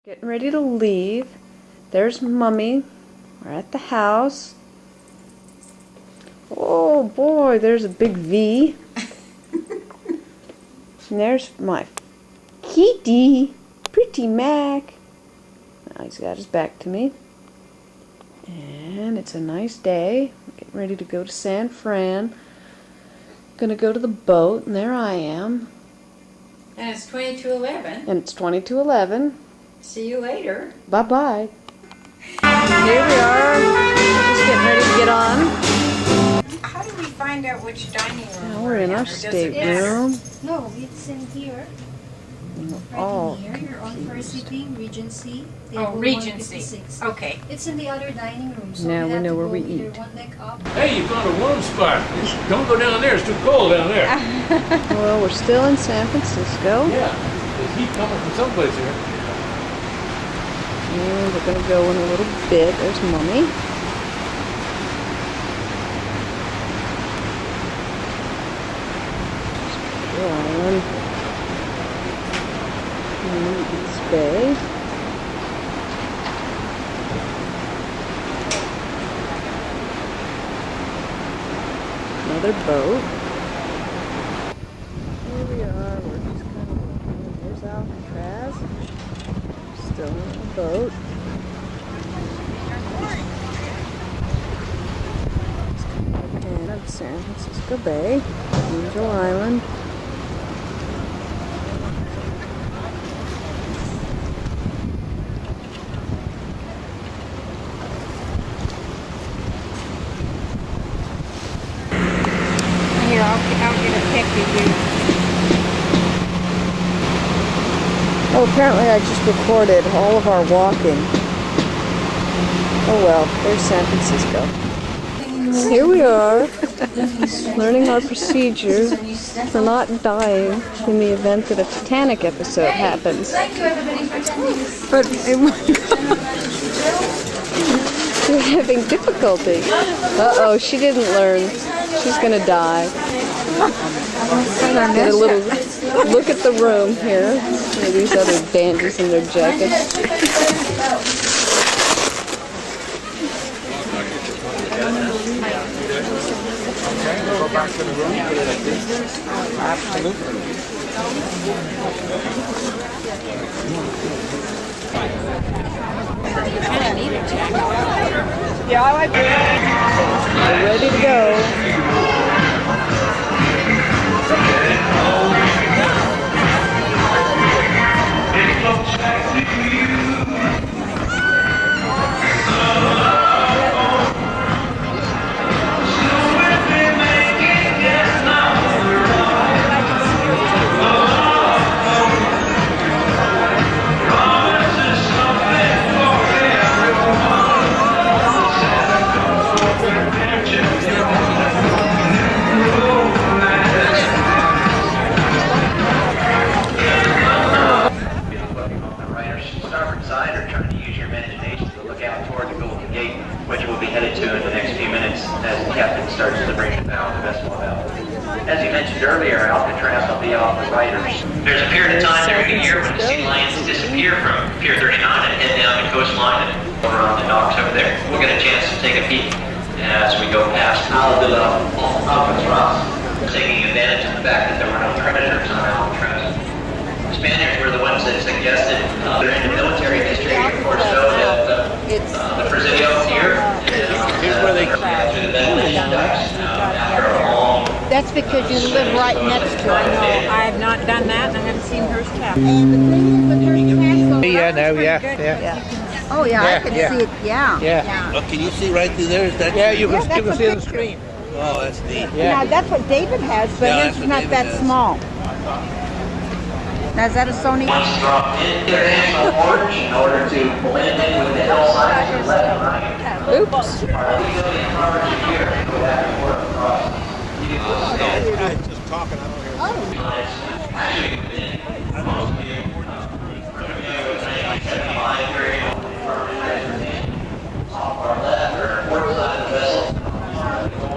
Getting ready to leave. There's Mummy. We're at the house. Oh boy, there's a big V. And there's my kitty, Pretty Mac. Now he's got his back to me. And it's a nice day. We're getting ready to go to San Fran. Gonna go to the boat, and there I am. And it's 20 to 11. And it's 20 to 11. See you later. Bye-bye. Here we are, just getting ready to get on. How do we find out which dining room? Now we're in our stateroom. No, it's in here. Oh, Right in here. You're on for seating, Regency. Oh, Table Regency. 156. Okay. It's in the other dining room, so Now we we have know to where go we either eat. one leg up. Hey, you found a warm spot. Don't go down there. It's too cold down there. Well, we're still in San Francisco. Yeah, there's heat coming from someplace here. And we're going to go in a little bit. There's Mummy. Island. East Bay. Another boat. Here we are. We're just kind of walking. There's Alcatraz. Still on the boat. And of San Francisco Bay, Angel Island. Here, I'll get a pic of you. Oh, apparently I just recorded all of our walking. Oh well, there's San Francisco. Here we are, learning our procedure for not dying in the event that a Titanic episode happens. But we're having difficulty. Uh-oh, she didn't learn. She's gonna die. Get a little look at the room here. Look at these other dandies in their jackets. Go back to the room. Absolutely. You kind of need a jacket. Yeah, I like it. We're ready to go. Which we'll be headed to in the next few minutes as the captain starts delivering the bow, the vessel about. As you mentioned earlier, Alcatraz will be off the riders. There's a period of time during the year when the sea lions disappear from Pier 39 and head down the coastline and over on the docks over there. We'll get a chance to take a peek as we go past Alcatraz, taking advantage of the fact that there were no predators on Alcatraz. The Spaniards were the ones that suggested they're in the military history, of course, so that the Presidio here Here's where they through the ventilation ducts after a long. That's because you live right next to it. I know. I have not done that, and I haven't seen Hearst Castle. Yeah, no, yeah. Oh, yeah, Yeah, I can yeah. see it. Yeah. Yeah. Oh, can you see right through there? Is that Yeah, you Yeah, can, that's you can a see the picture. screen. Oh, that's neat. Yeah. Now, that's what David has, but Yeah, his that's is what not David that has. small. Now, is that a Sony? Once dropped in their national porch in order to blend in with the hillside to the left and right. Oops. Our legally encouraged here to go back and forth across. Just talking, I don't hear. Off our left or port side of the vessel.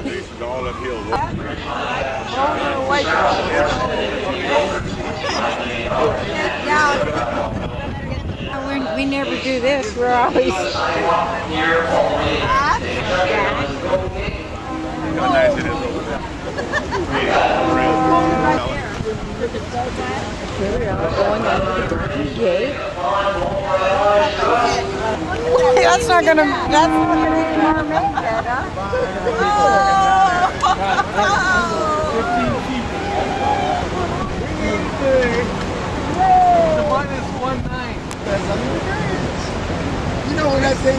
This is all uphill. We never do this. We're always. Here we are going under the gate. That's not gonna even our main bed, The minus 1.9. You know what I say?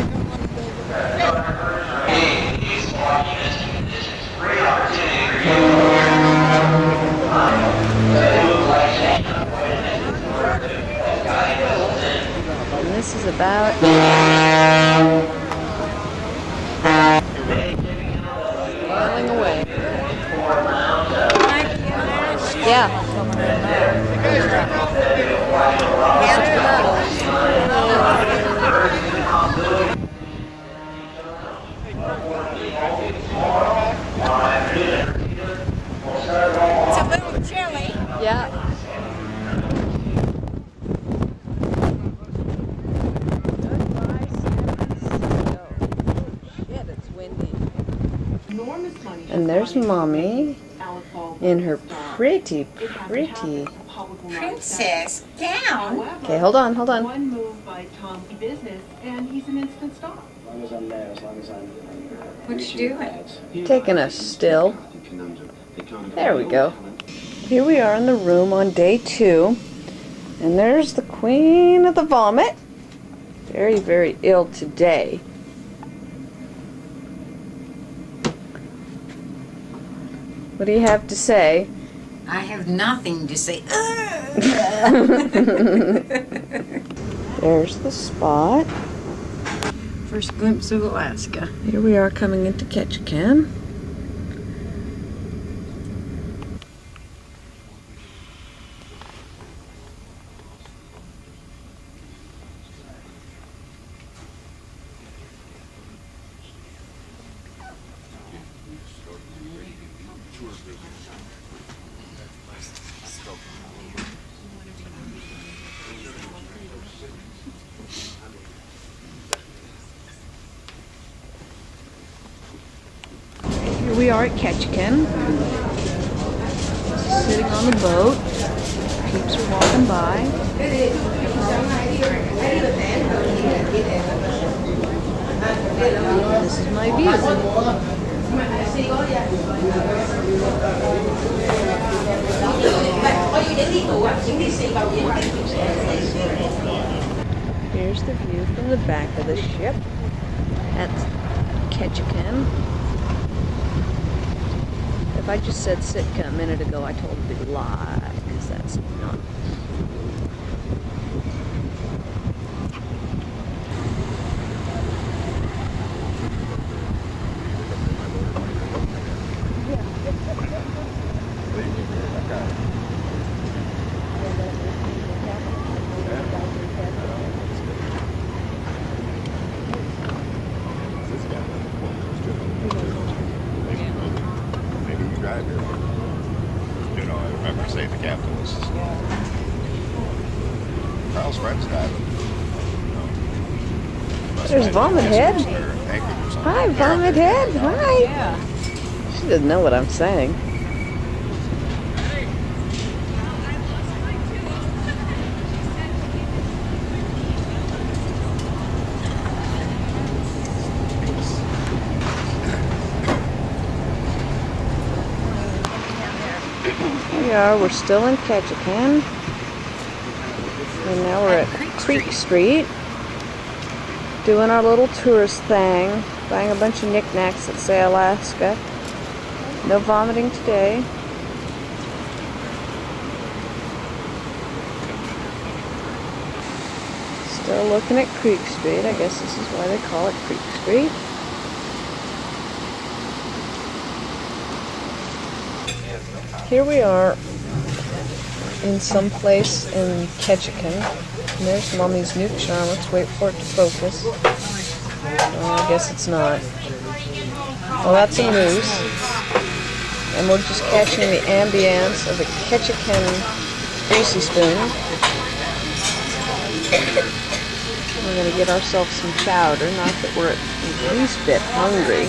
And this is about falling away. Yeah. It's a little chilly. Yeah. Goodbye, Shit, it's windy. And there's Mommy in her pretty Princess down. Okay, hold on. One move by Tom Business, and he's an instant stop. What you doing? Taking us still. There we go. Here we are in the room on day 2. And there's the Queen of the Vomit. Very, very ill today. What do you have to say? I have nothing to say. There's the spot. First glimpse of Alaska. Here we are coming into Ketchikan. Here we are at Ketchikan, sitting on the boat. Peeps are walking by. This is my view. Here's the view from the back of the ship at Ketchikan. If I just said Sitka a minute ago, I told a big lie, because that's not. You know, I remember saying the captain was Carl's friend's diving. There's Vomit Head. Hi, Vomit Head. Hi. She doesn't know what I'm saying. We're still in Ketchikan, and now we're at Creek Street, doing our little tourist thing, buying a bunch of knickknacks that say Alaska. No vomiting today. Still looking at Creek Street. I guess this is why they call it Creek Street. Here we are in some place in Ketchikan. And there's Mommy's nuke charm. Let's wait for it to focus. Oh, I guess it's not. Well, that's a moose. And we're just catching the ambience of a Ketchikan greasy spoon. We're going to get ourselves some chowder, not that we're the least bit hungry.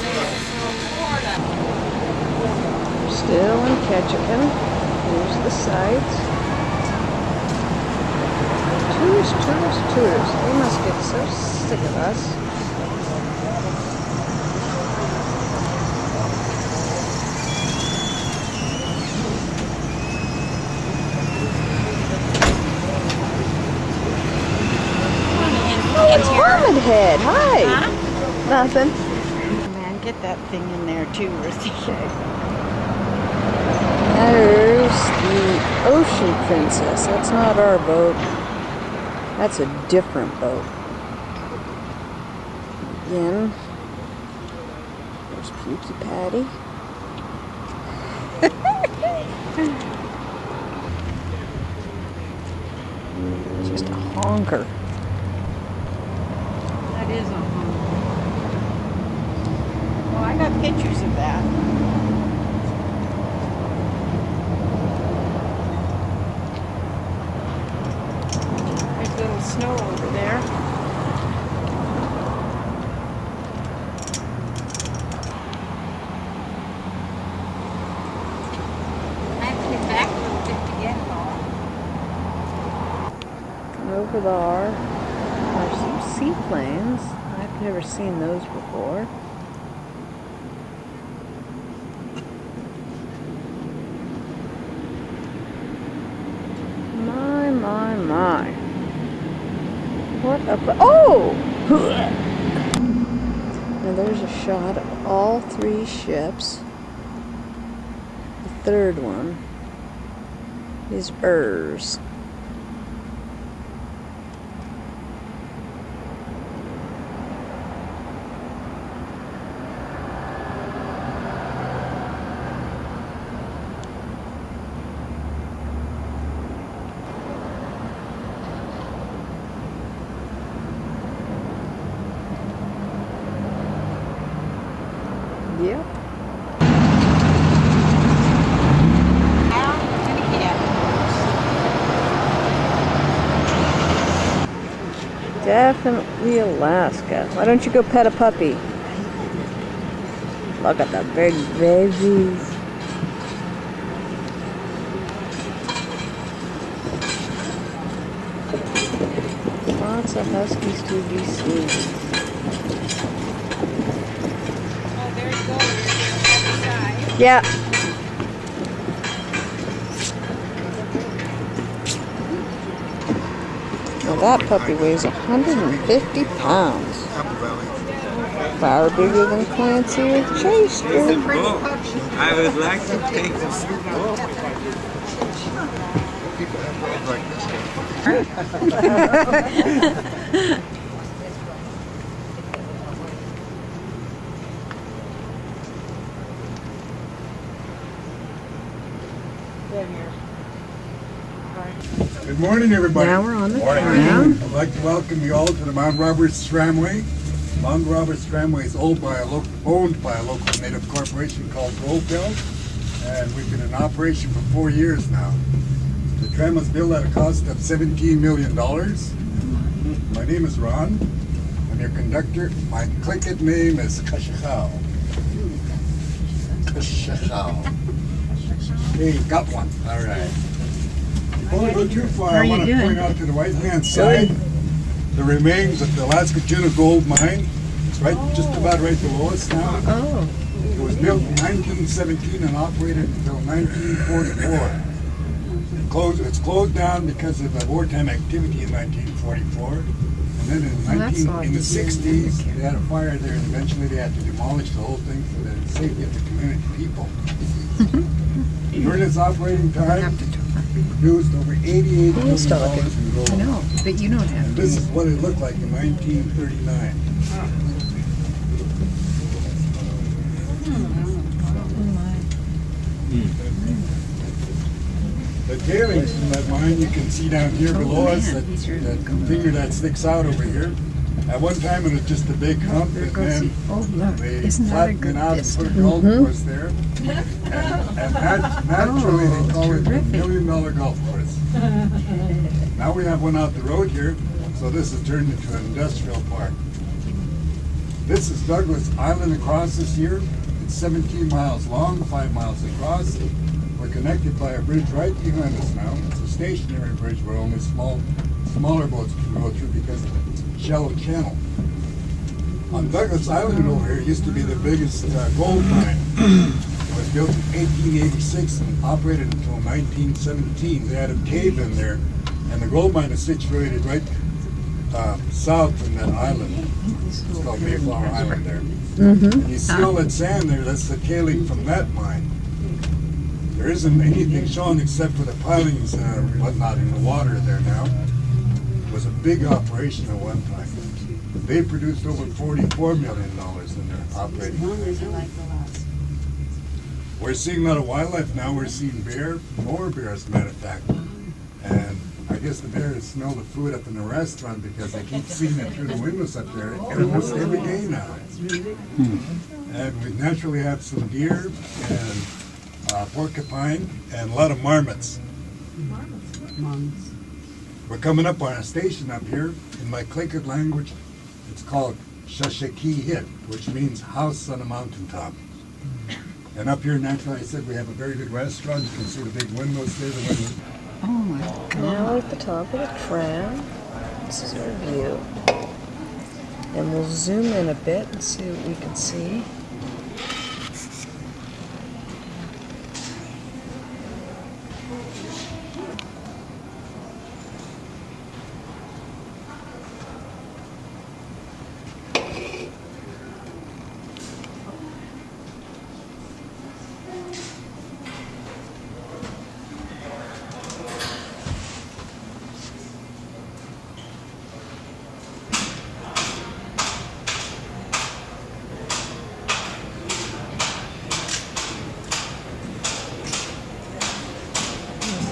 We're still in Ketchikan. Here's the sights. Tourists, tourists, tourists. They must get so sick of us. Hermit Head, hi. Huh? Nothing. Man, get that thing in there too, Rusty. There's the Ocean Princess. That's not our boat. That's a different boat. Again, there's Pukey Patty. Just a honker. That is a home. Well, I got pictures of that. There's a little snow over there. I have to get back a little bit to get home. And over there are some seaplanes. I've never seen those before. My. What a... Oh! Now there's a shot of all three ships. The third one is hers. Yep. Definitely Alaska. Why don't you go pet a puppy? Look at the big babies. Lots of huskies to be seen. Yeah. Now that puppy weighs 150 pounds. Far bigger than Clancy or Chester. I would like to take this. Good morning, everybody. Now we're on the tram. I'd like to welcome you all to the Mount Roberts Tramway. Mount Roberts Tramway is owned by a local native corporation called Goldbelt, and we've been in operation for 4 years now. The tram was built at a cost of $17 million. My name is Ron. I'm your conductor. My Tlingit name is Kashachao. Kashachao. Hey, got one. All right. Before we go too far, I want to point out to the right-hand side the remains of the Alaska Tuna Gold Mine. It's right, just about right below us now. Oh. It was built in 1917 and operated until 1944. It's closed down because of the wartime activity in 1944. And then in the 60s, they had a fire there, and eventually they had to demolish the whole thing for the safety of the community people. During its operating time, produced over $88 million in gold. I know, but you don't have to. This is what it looked like in 1939. The tailings from that mine you can see down here below us, that finger that sticks out over here. At one time, it was just a big hump, and then they Isn't that a flattened good it out vista? and put a golf course there. And naturally, they call it the $1 million golf course. Now we have one out the road here, so this has turned into an industrial park. This is Douglas Island across this year. It's 17 miles long, 5 miles across. We're connected by a bridge right behind us now. It's a stationary bridge where only smaller boats can go through because of the shallow channel. On Douglas Island over here used to be the biggest gold mine. It was built in 1886 and operated until 1917. They had a cave in there, and the gold mine is situated right south from that island. It's called Mayflower Island there. And you see all that sand there, that's the tailing from that mine. There isn't anything shown except for the pilings and whatnot in the water there now. It was a big operation at one time. They produced over $44 million in their operating. We're seeing a lot of wildlife now. We're seeing bear, more bear as a matter of fact. And I guess the bears smell the food up in the restaurant because they keep seeing it through the windows up there almost every day now. And we naturally have some deer and porcupine and a lot of marmots. We're coming up on a station up here. In my Tlingit language, it's called Shashaki-hit, which means house on a mountaintop. And up here, naturally, I said we have a very good restaurant. You can see the big windows there. Oh my God. Now at the top of the tram. This is our view. And we'll zoom in a bit and see what we can see.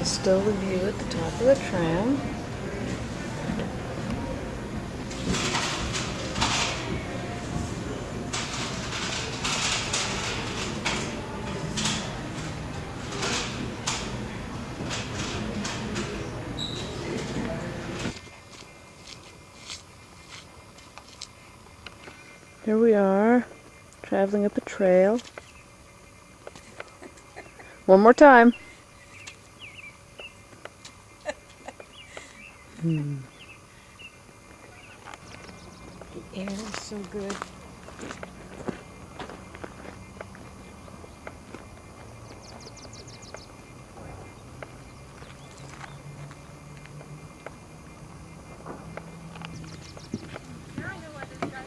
Still the view at the top of the tram. Here we are, traveling up a trail. One more time. The air is so good.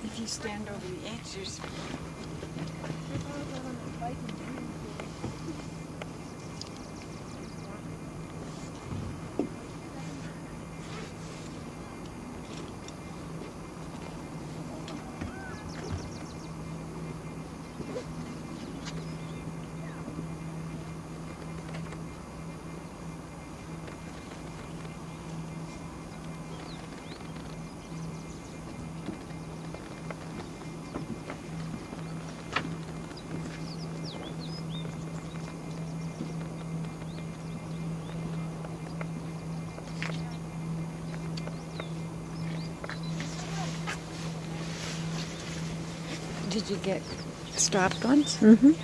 If you stand over the edge, there's Did you get strapped ones? Mm-hmm.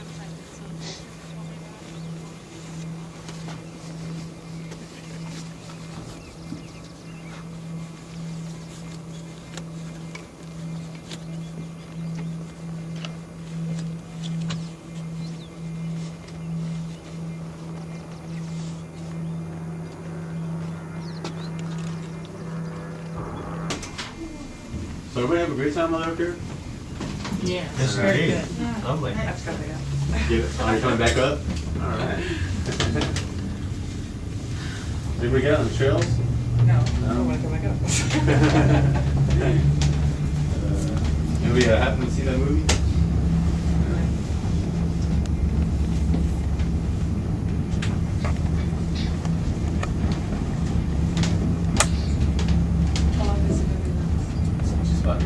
So everybody have a great time out here? Yeah. Yes, very indeed. good. Lovely. That's gotta go. Oh, you're coming back up? All right. Anybody get on the trails? No, I don't want to go back up. Anybody happen to see that movie? How long is it? About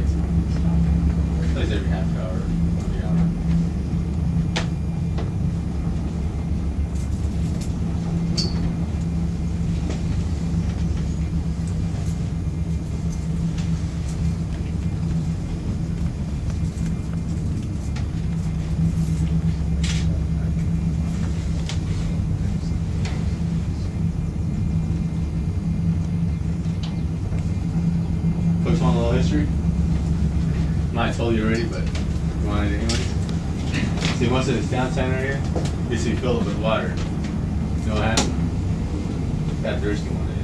history? Might have told you already, but you want it anyway? See, most of this downtown area used to be filled with water. You know what happened? That thirsty one did.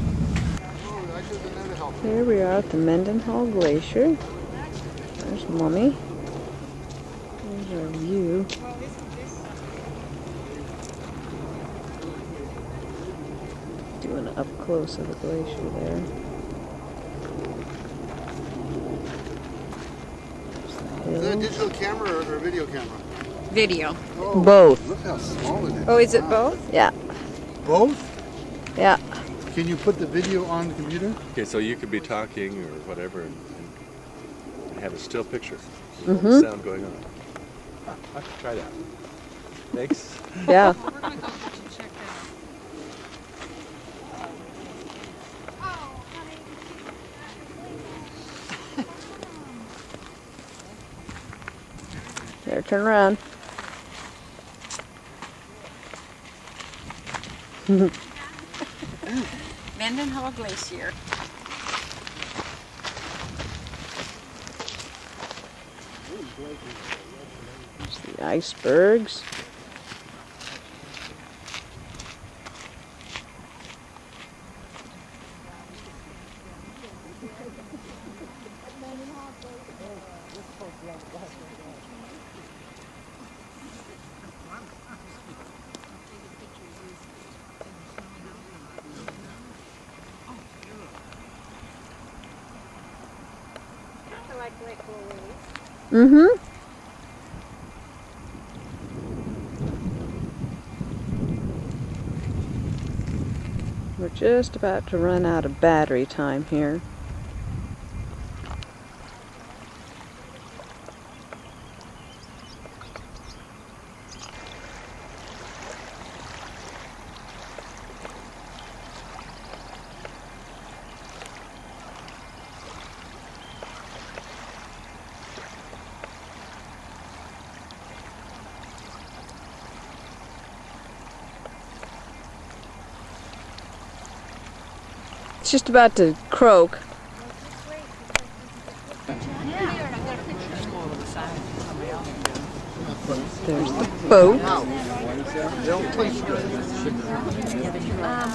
Here we are at the Mendenhall Glacier. There's Mommy. There's our view. Doing an up close of the glacier there. Is that a digital camera or a video camera? Video. Oh, Both. Look how small it is. Oh, is it both? Yeah. Both? Yeah. Can you put the video on the computer? Okay, so you could be talking or whatever and have a still picture with all Mm-hmm. the sound going on. I could try that. Thanks. Yeah. There, turn around. Mendenhall Glacier. There's the icebergs. Mm-hmm. We're just about to run out of battery time here. It's just about to croak. There's the boat. We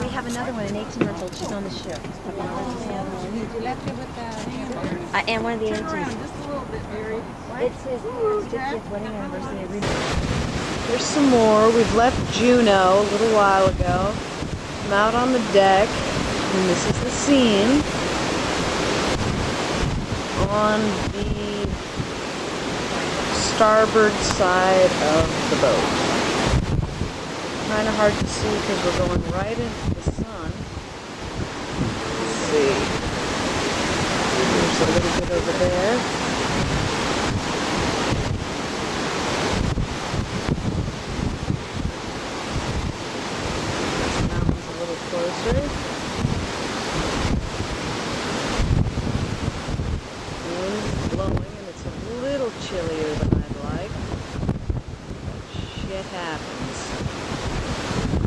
have another one, an 18-month-old. She's on the ship. And one of the agents. It's his 50th wedding anniversary. There's some more. We've left Juneau a little while ago. I'm out on the deck, and this is the scene on the starboard side of the boat. Kind of hard to see because we're going right into the sun. Let's see. There's a little bit over there. Closer. Wind is blowing and it's a little chillier than I'd like. Shit happens.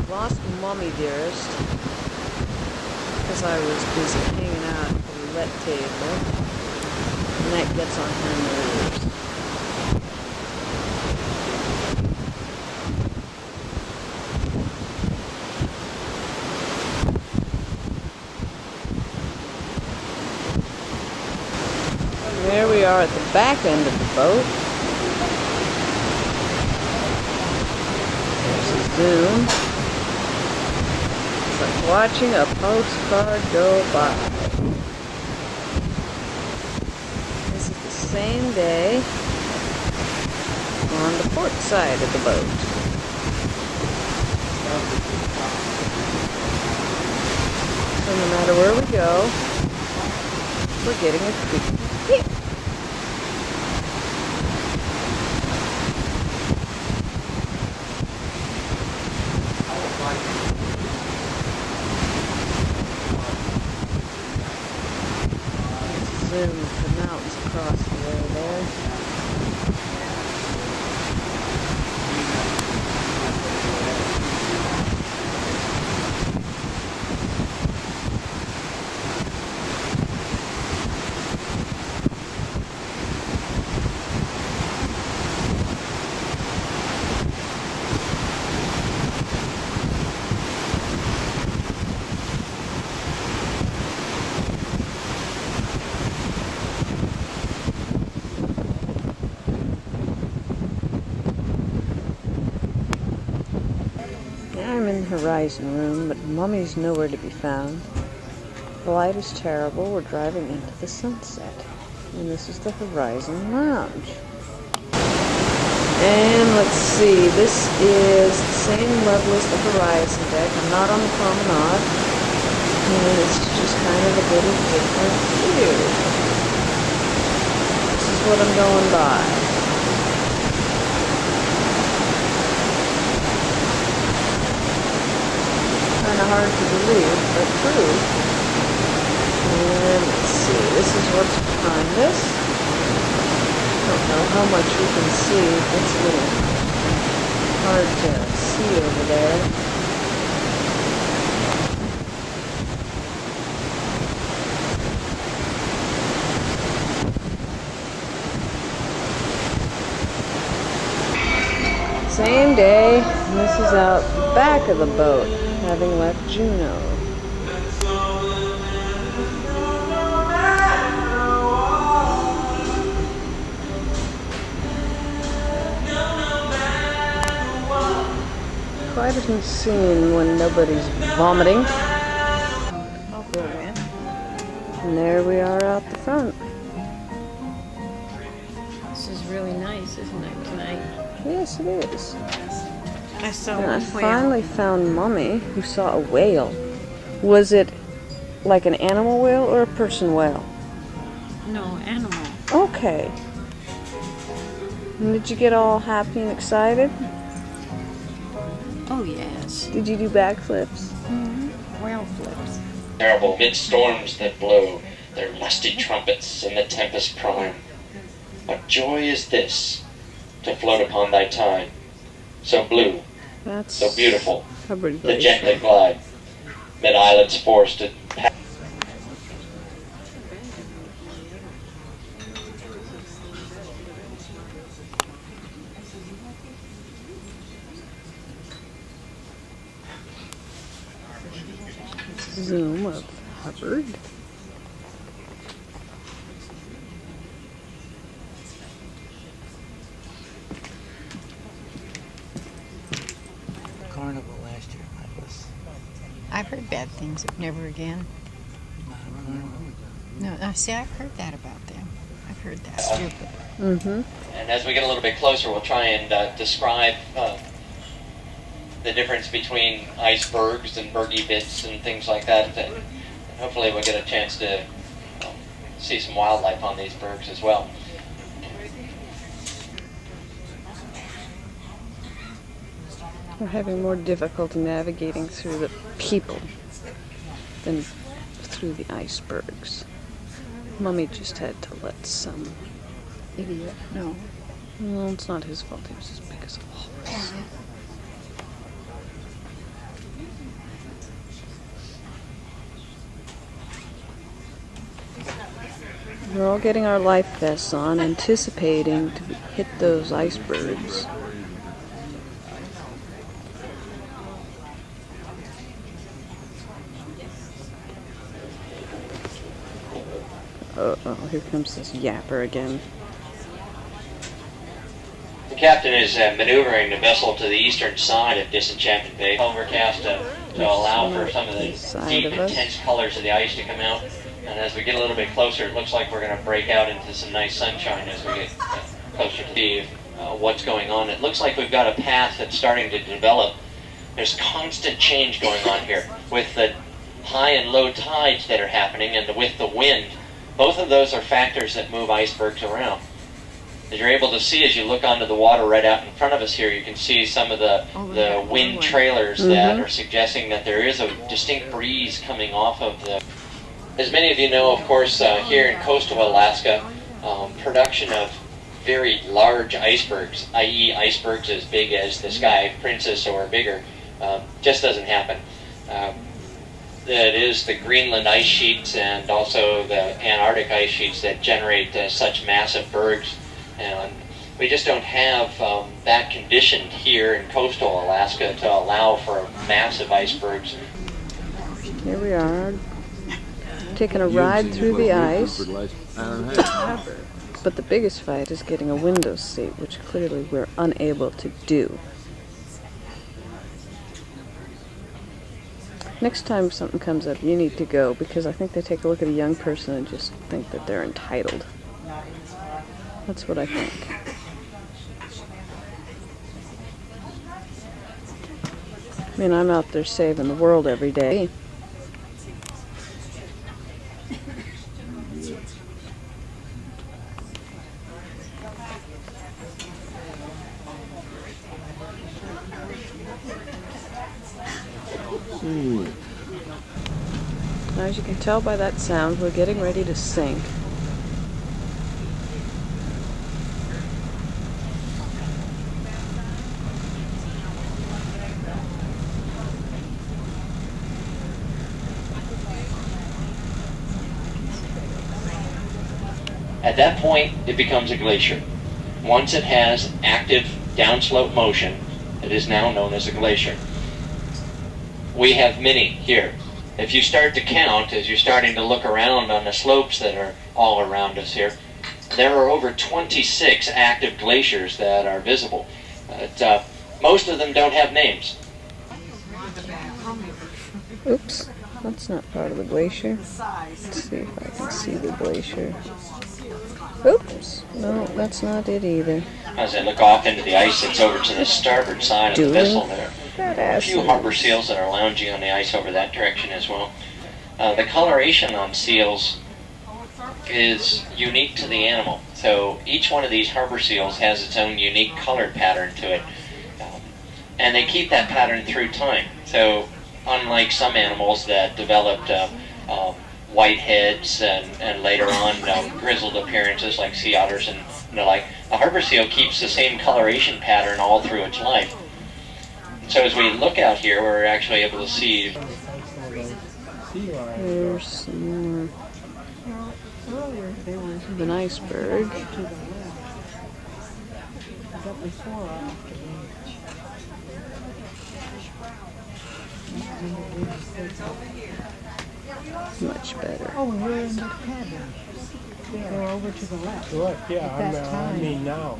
Lost Mommy Dearest because I was busy hanging out at the roulette table, and that gets on her nerves. There we are at the back end of the boat. There's a zoom. It's like watching a postcard go by. This is the same day on the port side of the boat. So no matter where we go, we're getting a creek. Zoom the mountains across the way there. Horizon Room, but Mummy's nowhere to be found. The light is terrible. We're driving into the sunset. And this is the Horizon Lounge. And let's see, this is the same level as the Horizon deck. I'm not on the promenade. And it's just kind of a little different view. This is what I'm going by. Kind of hard to believe, but true. And let's see, this is what's behind us. Don't know how much we can see. It's a little hard to see over there. Same day, and this is out the back of the boat, having left Juneau. Quite a scene when nobody's vomiting. I'll go in. And there we are out the front. This is really nice, isn't it, tonight? Yes, it is. I saw And I one whale. finally found Mummy, who saw a whale. Was it like an animal whale or a person whale? No, animal. Okay. And did you get all happy and excited? Oh, yes. Did you do backflips? Whale flips. Terrible mid-storms that blow their lusty trumpets in the tempest prime. What joy is this, to float upon thy tide, so blue, That's so beautiful, Hubbard the voice. jet that glide, mid islands forested. Zoom of Hubbard. Carnival last year, that was I've heard bad things of Never Again. No, see, I've heard that about them. I've heard that. Stupid. Mm-hmm. And as we get a little bit closer, we'll try and describe the difference between icebergs and bergy bits and things like that. And hopefully we'll get a chance to see some wildlife on these bergs as well. We're having more difficulty navigating through the people than through the icebergs. Mummy just had to let some idiot know. Well, it's not his fault. He was as big as a horse. We're all getting our life vests on, anticipating to hit those icebergs. Uh-oh, here comes this yapper again. The captain is maneuvering the vessel to the eastern side of Disenchantment Bay. Overcast to allow for some of the deep, intense colors of the ice to come out. And as we get a little bit closer, it looks like we're going to break out into some nice sunshine as we get closer to see what's going on. It looks like we've got a path that's starting to develop. There's constant change going on here with the high and low tides that are happening and with the wind. Both of those are factors that move icebergs around. As you're able to see as you look onto the water right out in front of us here, you can see some of the wind trailers that are suggesting that there is a distinct breeze coming off of the... As many of you know, of course, here in coastal Alaska, production of very large icebergs, i.e. icebergs as big as the Sky Princess or bigger, just doesn't happen. It is the Greenland ice sheets and also the Antarctic ice sheets that generate such massive bergs. And we just don't have that condition here in coastal Alaska to allow for massive icebergs. Here we are, taking a ride through the ice. But the biggest fight is getting a window seat, which clearly we're unable to do. Next time something comes up, you need to go, because I think they take a look at a young person and just think that they're entitled. That's what I think. I mean, I'm out there saving the world every day. Now, as you can tell by that sound, we're getting ready to sink. At that point, it becomes a glacier. Once it has active downslope motion, it is now known as a glacier. We have many here. If you start to count, as you're starting to look around on the slopes that are all around us here, there are over 26 active glaciers that are visible. But, most of them don't have names. Oops, that's not part of the glacier. Let's see if I can see the glacier. Oops, no, that's not it either. As I look off into the ice that's over to the starboard side of the vessel there. A few harbor seals that are lounging on the ice over that direction as well. The coloration on seals is unique to the animal. So each one of these harbor seals has its own unique color pattern to it. And they keep that pattern through time. So unlike some animals that developed white heads and later on grizzled appearances like sea otters and the like, a harbor seal keeps the same coloration pattern all through its life. So as we look out here, we're actually able to see. There's some more of an iceberg. Much better. Oh, and we're in the cabin. We're over to the left. Left, yeah. I mean now.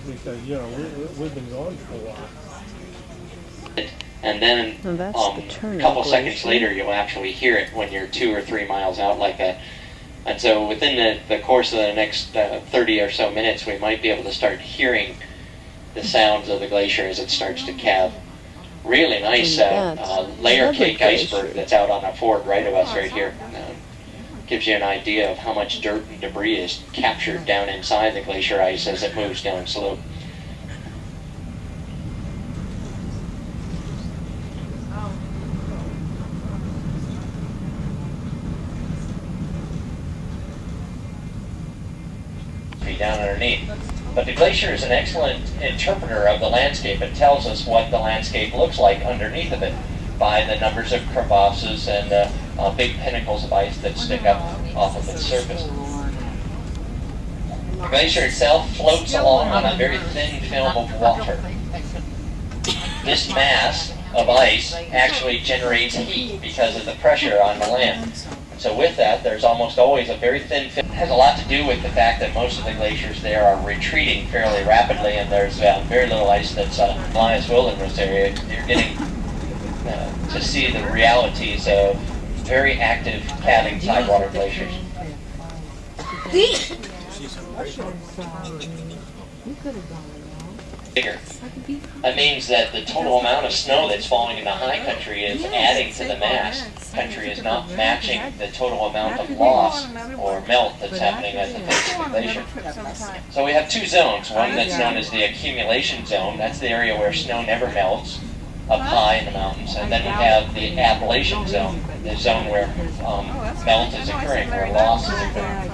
Because, you know, we've been gone for a while. And then a couple seconds later, you'll actually hear it when you're 2 or 3 miles out like that. And so within the course of the next 30 or so minutes, we might be able to start hearing the sounds of the glacier as it starts to calve. Really nice layer cake iceberg that's out on a ford right of us right here. Gives you an idea of how much dirt and debris is captured down inside the glacier ice as it moves down slope. Down underneath. But the glacier is an excellent interpreter of the landscape. It tells us what the landscape looks like underneath of it by the numbers of crevasses and big pinnacles of ice that stick up off of its surface. The glacier itself floats along on a very thin film of water. This mass of ice actually generates heat because of the pressure on the land. So with that, there's almost always a very thin film. It has a lot to do with the fact that most of the glaciers there are retreating fairly rapidly, and there's very little ice that's Elias Wilderness area. You're getting to see the realities of very active calving tidewater glaciers. Bigger. That means that the total amount of snow that's falling in the high country is adding to the mass. The country is not matching the total amount of loss or melt that's happening at the face of the glacier. So we have two zones. One that's known as the accumulation zone. That's the area where snow never melts up high in the mountains. And then we have the ablation zone, the zone where melt is occurring, where loss is occurring.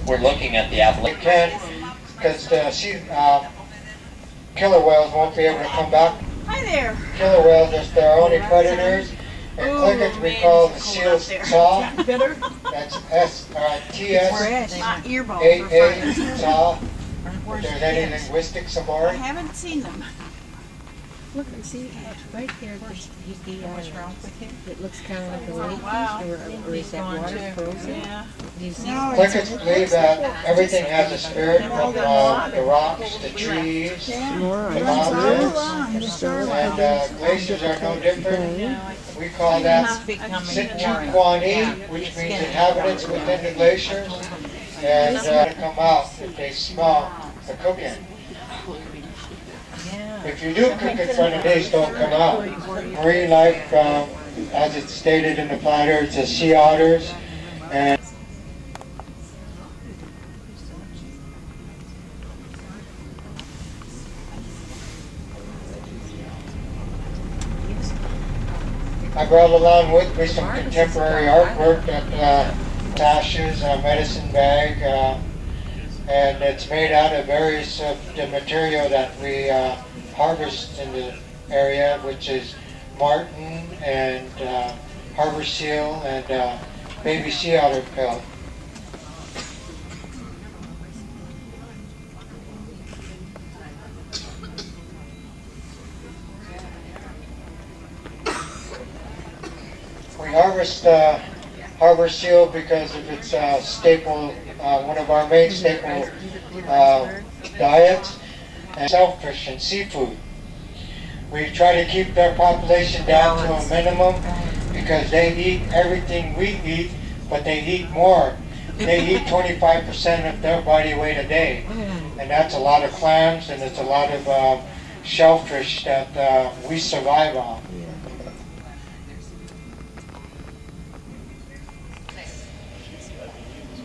We're looking at the ablation. Because killer whales won't be able to come back. Hi there. Killer whales are their only predators. And clickers we call the seal's taw. That's TS-AA taw. If there's any linguistics aboard. I haven't seen them. Look, see, right there, what's wrong with him? It looks kind of like a lake, or is that water frozen? Yeah. Clickets believe that everything has a spirit, from the rocks, the trees, the mountains, and glaciers are no different. We call that Sit-tu-Kwani, which means inhabitants within the glaciers, and come out if they smell the cooking. If you do cook in front of these, don't come out. Marine life, as it's stated in the platter, it's the sea otters, and I brought along with me some contemporary artwork that Tasha's medicine bag, and it's made out of various of the material that we harvest in the area, which is marten and harbor seal and baby sea otter pelt. We harvest harbor seal because of its staple, one of our main staple diets, and shellfish and seafood. We try to keep their population down to a minimum because they eat everything we eat, but they eat more. They eat 25% of their body weight a day, and that's a lot of clams and it's a lot of shellfish that we survive on.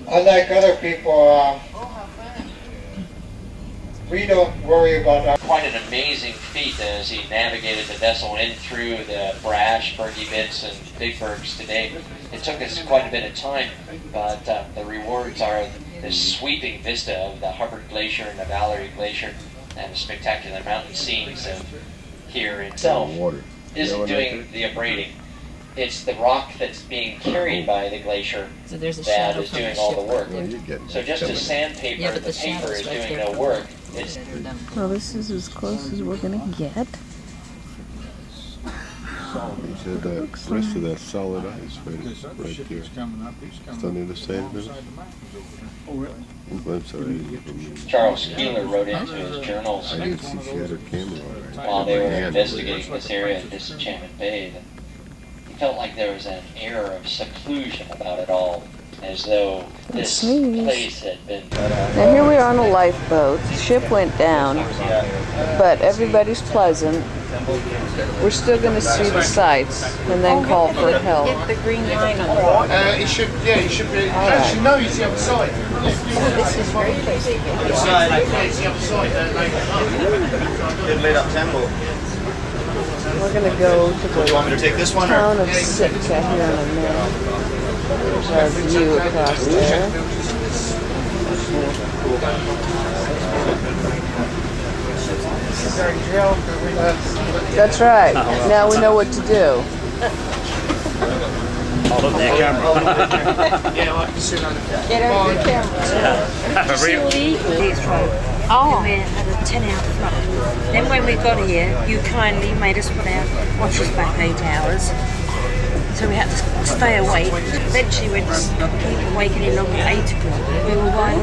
Unlike other people, we don't worry about our... Quite an amazing feat as he navigated the vessel in through the brash, bergy bits, and big bergs today. It took us quite a bit of time, but the rewards are this sweeping vista of the Hubbard Glacier and the Valerie Glacier and the spectacular mountain scenes of here itself isn't doing the abrading. It's the rock that's being carried by the glacier that is doing all the work. So just as sandpaper, the paper is doing no work. Well, this is as close as we're going to get. He said that rest of that solid ice right there. It's on the other side of it. Oh, really? I'm sorry. Charles Keeler wrote into his journals I didn't see she had her camera on. while they were investigating this area of Disenchantment Bay that he felt like there was an air of seclusion about it all, as though this place had been... Now here we are on a lifeboat. The ship went down, but everybody's pleasant. We're still going to see the sights and then call for help. Get the green line on the water. It should be. Actually, no, it's the other side. This is very easy. It's the other side. Good lit up temple. We're going to go to the Do you want me to take this one, town of Sitka here on the map. There's our view across there. That's right. Now we know what to do. I'll hold that camera. Yeah, I can sit on the Get over the camera. Oh. We had a 10-hour flight. Then when we got here, you kindly made us put our watches back 8 hours. So we had to stay awake. Eventually we had to keep awakening long at 8 o'clock.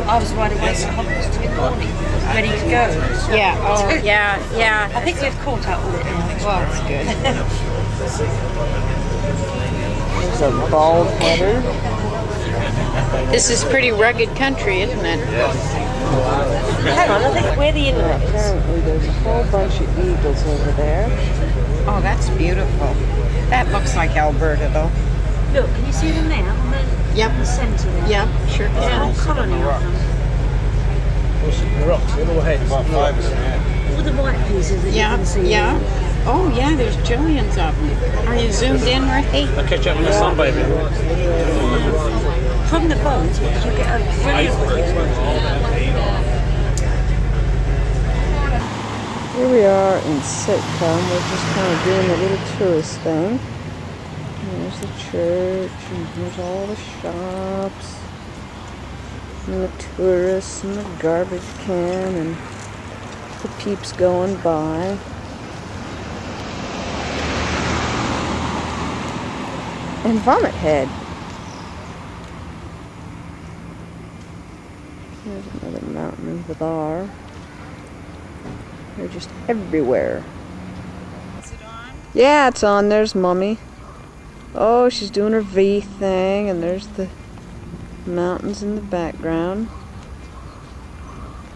I was wide awake at 2:30 in the morning, ready to go. Yeah, oh, yeah. I think we've caught up with it now. Well, that's good. There's a bald header. This is pretty rugged country, isn't it? Hang on, I think we're the inlet. Apparently there's a whole bunch of eagles over there. Oh, that's beautiful. That looks like Alberta, though. Look, can you see them there? On the centre there? Yep, sure There's a can. whole colony of them. The rocks, the little heads. All the white pieces that you can see. Yeah. Oh, yeah, there's jillions of them. Are you zoomed in, Ricky? I'll catch up with the sun, baby. From the boat, you get a brilliant view. Here we are in Sitka, and we're just kind of doing a little tourist thing. And there's the church, and here's all the shops, and the tourists, and the garbage can, and the peeps going by. And Vomit Head. There's another mountain over there. They're just everywhere. Is it on? Yeah, it's on. There's Mummy. Oh, she's doing her V thing, and there's the mountains in the background.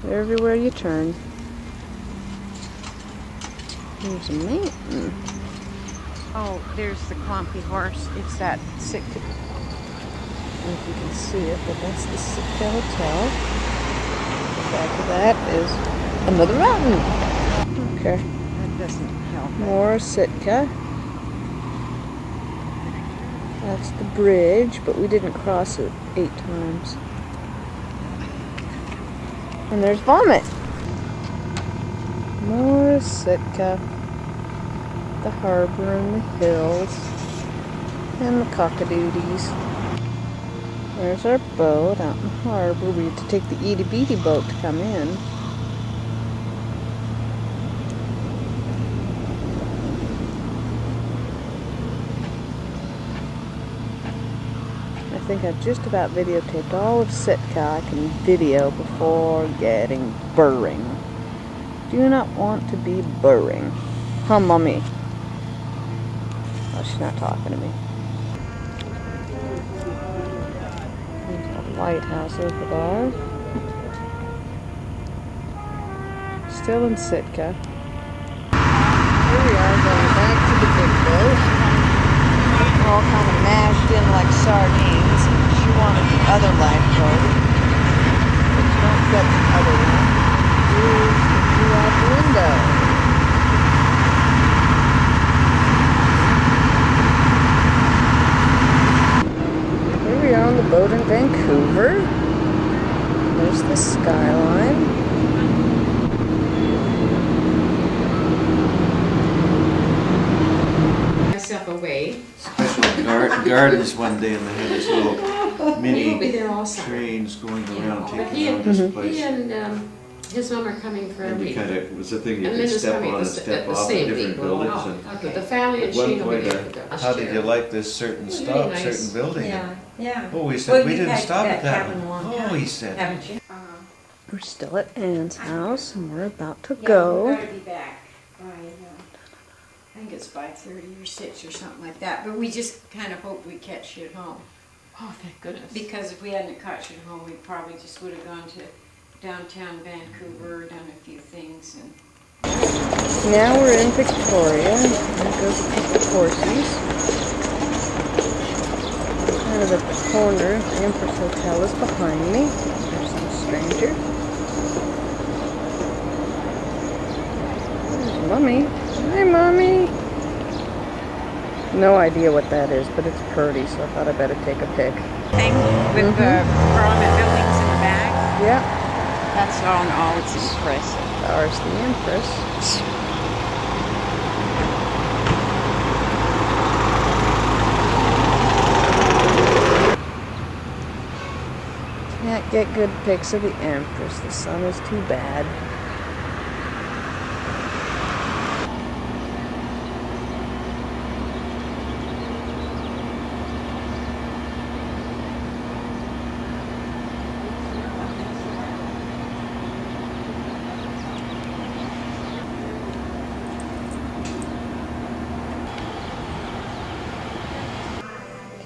They're everywhere you turn. There's a mountain. Oh, there's the Clumpy horse. It's that sick. I don't know if you can see it, but that's the Sitka Hotel. The back of that is another mountain. Okay. That doesn't help. More Sitka. That's the bridge, but we didn't cross it 8 times. And there's Vomit. More Sitka. The harbor and the hills. And the cockadoodies. There's our boat out in the harbor. We had to take the itty bitty boat to come in. I think I've just about videotaped all of Sitka I can video before getting burring. Do not want to be burring. Huh, Mummy? Oh, she's not talking to me. There's a lighthouse over there. Still in Sitka. Here we are going back to the big boat. We're all kind of mashed in like sardines. She wanted the other lifeboat, but you don't get the other one. Here's the view out the window. Here we are on the boat in Vancouver. There's the skyline. Away. Special gardens one day, and they had this little mini He'll be there also. trains going around, But taking he around this and, place. he and his mom are coming for a And you week. kind of, was the thing, you And could Linda's step coming on and at the step off same in different week. buildings. Oh, And okay. The family and at one Shane will point, be at the how did you like this certain Really stop, nice. certain building? Yeah. Oh, we said, Well, we you've didn't had stop at that cabin a one. long Oh, time, he said. haven't you? We're still at Anne's house, and we're about to Yeah, go. we're gonna be back by, I think it's 5:30 or 6 or something like that. But we just kind of hoped we'd catch you at home. Oh, thank goodness. Because if we hadn't caught you at home, we probably just would have gone to downtown Vancouver, done a few things, and Now we're in Victoria. There goes a couple of horses. Out of the corner, the Empress Hotel is behind me. There's some stranger. There's Mummy. Hi, Mommy. No idea what that is, but it's pretty, so I thought I'd better take a pic. thing with the Parliament buildings in the back. Yeah. That's all it's impressive. There's the Empress. Can't get good pics of the Empress. The sun is too bad.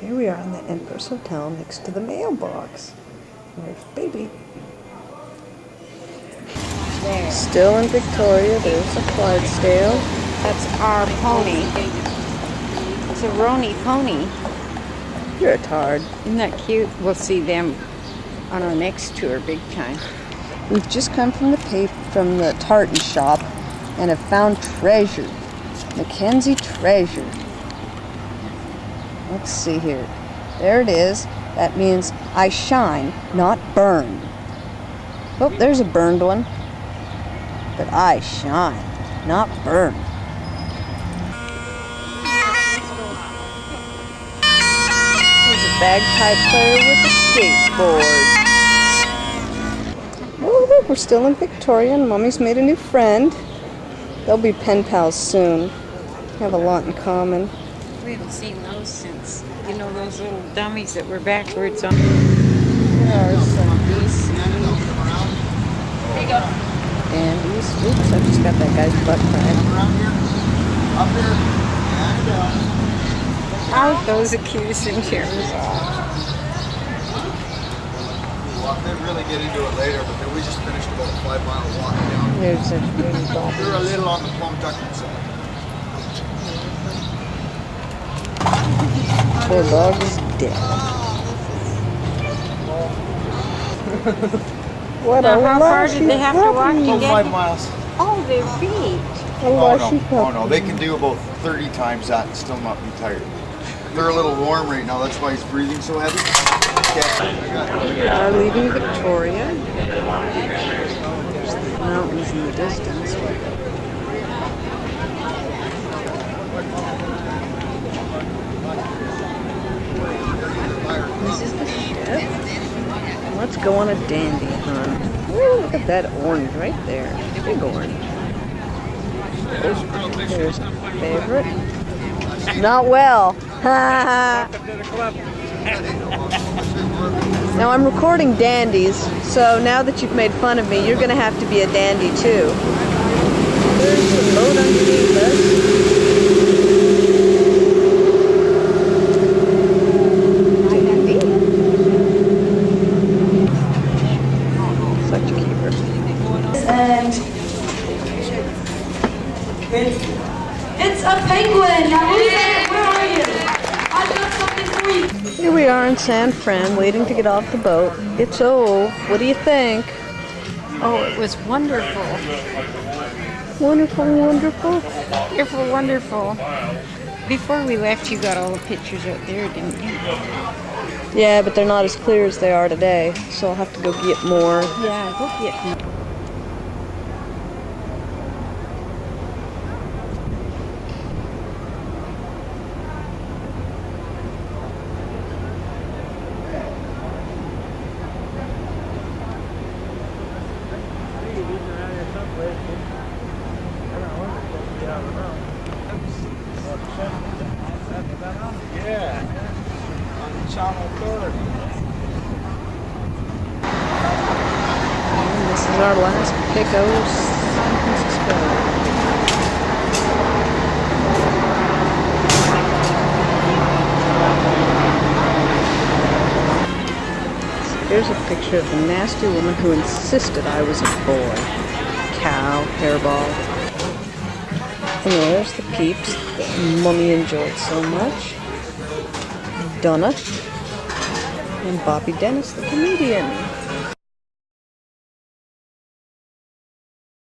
Here we are in the Empress Hotel next to the mailbox. There's baby. There. Still in Victoria, there's a Clydesdale. That's our pony. It's a Roni pony. You're a tard. Isn't that cute? We'll see them on our next tour big time. We've just come from the tartan shop and have found treasure. Mackenzie treasure. Let's see here. There it is. That means I shine, not burn. Oh, there's a burned one. But I shine, not burn. There's a bagpipe player with a skateboard. Oh, look, we're still in Victoria, and Mommy's made a new friend. They'll be pen pals soon. Have a lot in common. We haven't seen those since, you know, those little dummies that were backwards on. There's some BC. Andy's. Oops, I just got that guy's butt crack. Aren't those accusing chairs? Well, they really get into it later, but then we just finished about a 5-mile walk down. There's such pretty dolphins. They're a little on the Plum Duckman side. Poor dog is dead. What now, a how far did they have to walk to About get? 5 miles. Oh, their feet. Oh no, they can do about 30 times that and still not be tired. They're a little warm right now, that's why he's breathing so heavy. Leaving Victoria. There's the mountains in the distance. This is the ship. Let's go on a dandy hunt. Woo, look at that orange right there. Big orange. There's a favorite. Not well. Now I'm recording dandies, so now that you've made fun of me, you're going to have to be a dandy too. There's the boat underneath us. Dandy. Such a keeper. And it's a penguin. Now who's that? Where are you? I've got something for you. Here we are in San Fran, waiting to get off the boat. It's what do you think? Oh, it was wonderful. Wonderful, wonderful. Wonderful, wonderful. Before we left, you got all the pictures out there, didn't you? Yeah, but they're not as clear as they are today, so I'll have to go get more. Yeah, go get more. Yeah, on Channel 30. And this is our last pick of San Francisco. Here's a picture of the nasty woman who insisted I was a boy. Cow, hairball. And there's the peeps that Mummy enjoyed so much. Donna. And Bobby Dennis, the comedian.